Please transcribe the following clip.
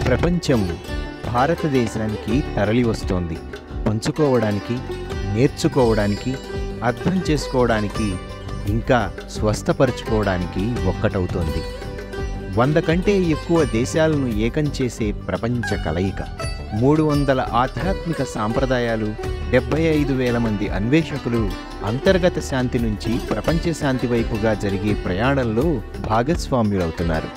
ప్రపంచం భారతదేశానికి తరలి వస్తోంది. పంచుకోవడానికి, నేర్చుకోవడానికి, అర్థం చేసుకోవడానికి, ఇంకా స్వస్థపరచుకోవడానికి ఒక్కటవుతోంది. 100 కంటే ఎక్కువ దేశాలను ఏకం చేసే ప్రపంచ కలయిక. 300 ఆధ్యాత్మిక సాంప్రదాయాలు, 75,000 మంది అన్వేషకులు అంతర్గత శాంతి నుంచి ప్రపంచ శాంతి వైపుగా జరిగే ప్రయాణంలో భాగస్వామ్యులవుతున్నారు.